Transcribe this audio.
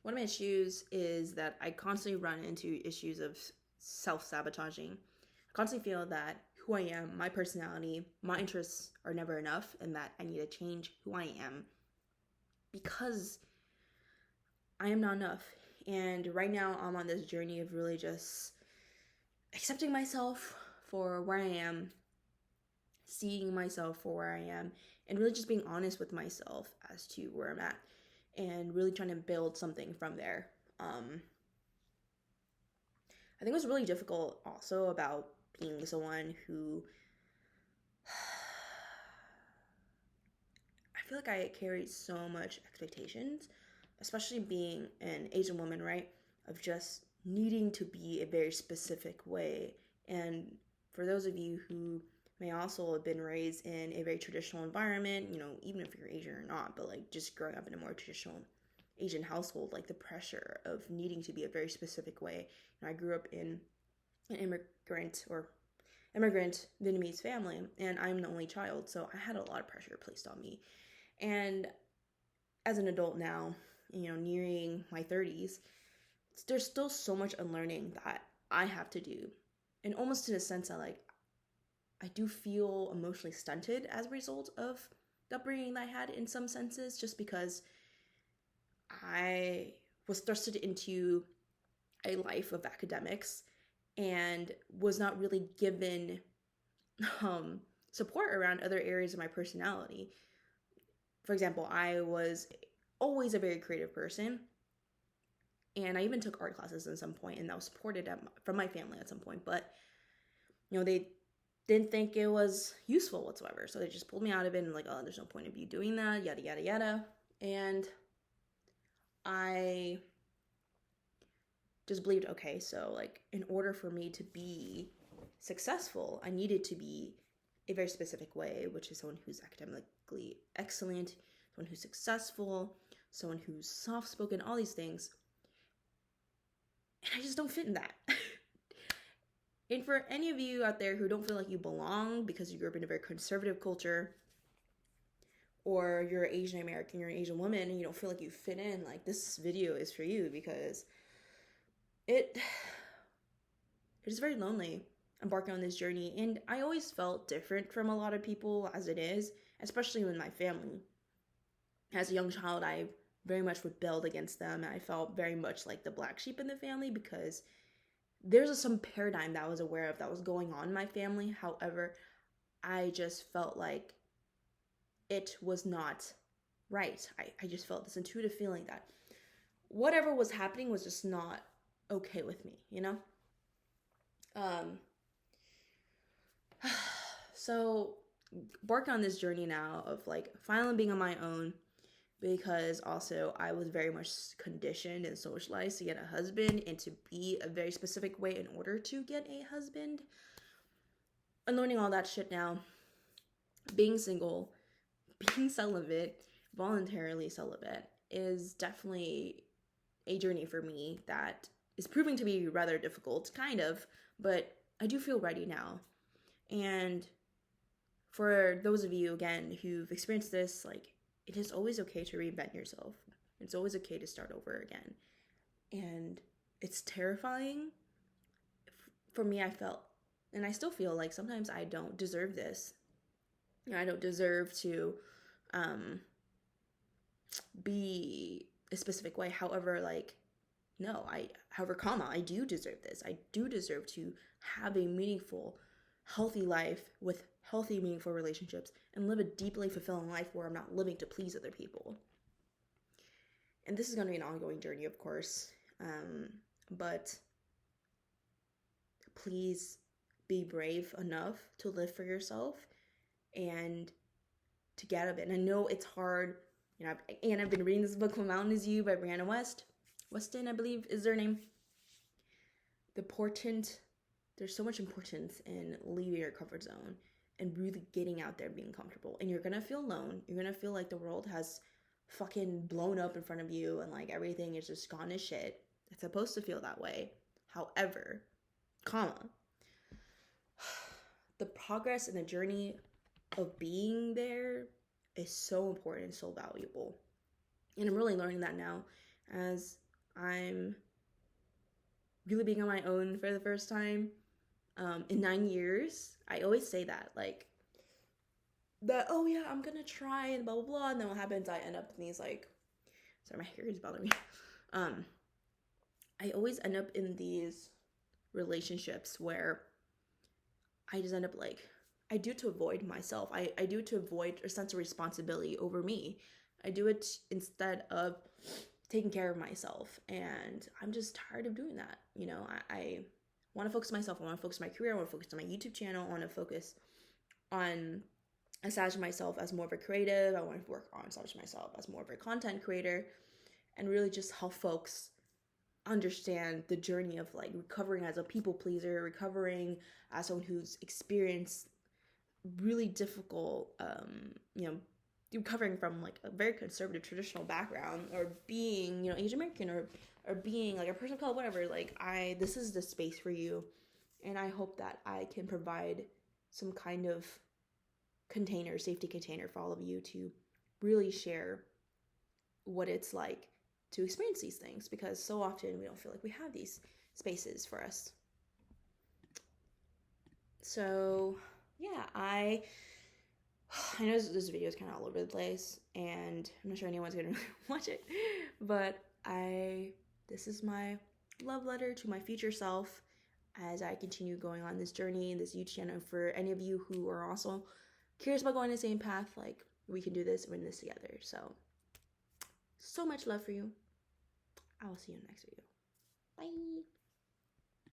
one of my issues is that I constantly run into issues of self-sabotaging. I constantly feel that who I am, my personality, my interests are never enough, and that I need to change who I am because I am not enough. And right now I'm on this journey of really just accepting myself for where I am, seeing myself for where I am, and really just being honest with myself as to where I'm at and really trying to build something from there. I think it was really difficult also about being someone who I feel like I carried so much expectations, especially being an Asian woman, right? Of just needing to be a very specific way. And for those of you who may also have been raised in a very traditional environment, even if you're Asian or not, but like just growing up in a more traditional Asian household, like the pressure of needing to be a very specific way. I grew up in an immigrant Vietnamese family, and I'm the only child, so I had a lot of pressure placed on me. And as an adult now, nearing my 30s, there's still so much unlearning that I have to do. And almost in a sense that like I do feel emotionally stunted as a result of the upbringing that I had in some senses, just because I was thrusted into a life of academics and was not really given support around other areas of my personality. For example, I was always a very creative person, and I even took art classes at some point, and that was supported from my family at some point. But they didn't think it was useful whatsoever, so they just pulled me out of it and like, oh, there's no point of you doing that, yada yada yada. And I just believed, okay, so like in order for me to be successful, I needed to be a very specific way, which is someone who's academically excellent, someone who's successful, someone who's soft-spoken, all these things. And I just don't fit in that. And for any of you out there who don't feel like you belong because you grew up in a very conservative culture, or you're Asian American, you're an Asian woman, and you don't feel like you fit in, like this video is for you, because it is very lonely embarking on this journey. And I always felt different from a lot of people as it is, especially in my family. As a young child, I very much rebelled against them, and I felt very much like the black sheep in the family because there's some paradigm that I was aware of that was going on in my family. However, I just felt like it was not right. I just felt this intuitive feeling that whatever was happening was just not okay with me, So embarking on this journey now of like finally being on my own, because also I was very much conditioned and socialized to get a husband and to be a very specific way in order to get a husband. And learning all that shit now, being single, being celibate, voluntarily celibate, is definitely a journey for me that is proving to be rather difficult, kind of, but I do feel ready now. And for those of you, again, who've experienced this, like, it is always okay to reinvent yourself. It's always okay to start over again. And it's terrifying. For me, I felt, and I still feel like sometimes I don't deserve this. I don't deserve to be a specific way. However, like, no, I do deserve this. I do deserve to have a meaningful, healthy life with healthy, meaningful relationships and live a deeply fulfilling life where I'm not living to please other people. And this is going to be an ongoing journey, of course. But please be brave enough to live for yourself and to get out of it. And I know it's hard. I've been reading this book, "What Mountain Is You" by Brianna Weston, I believe is their name. There's so much importance in leaving your comfort zone and really getting out there, being comfortable. And you're gonna feel alone. You're gonna feel like the world has fucking blown up in front of you and like everything is just gone to shit. It's supposed to feel that way. However, the progress and the journey of being there is so important and so valuable. And I'm really learning that now as I'm really being on my own for the first time in 9 years. I always say that, like, that, oh yeah, I'm gonna try and blah blah blah, and then what happens, I end up in these, like, sorry, my hair is bothering me. I always end up in these relationships where I just end up, like, I do it to avoid myself. I do it to avoid a sense of responsibility over me. I do it instead of taking care of myself, and I'm just tired of doing that. You know, I want to focus on myself. I want to focus on my career. I want to focus on my YouTube channel. I want to focus on establishing myself as more of a creative. I want to work on establishing myself as more of a content creator, and really just help folks understand the journey of, like, recovering as a people pleaser, recovering as someone who's experienced really difficult, recovering from, like, a very conservative traditional background, or being, Asian American, or being, like, a person of color, whatever. Like, this is the space for you, and I hope that I can provide some kind of safety container for all of you to really share what it's like to experience these things, because so often we don't feel like we have these spaces for us. So yeah, I know this video is kind of all over the place, and I'm not sure anyone's gonna watch it, but this is my love letter to my future self as I continue going on this journey, this YouTube channel. For any of you who are also curious about going the same path, like, we can do this, we're in this together. So much love for you. I will see you in the next video. Bye.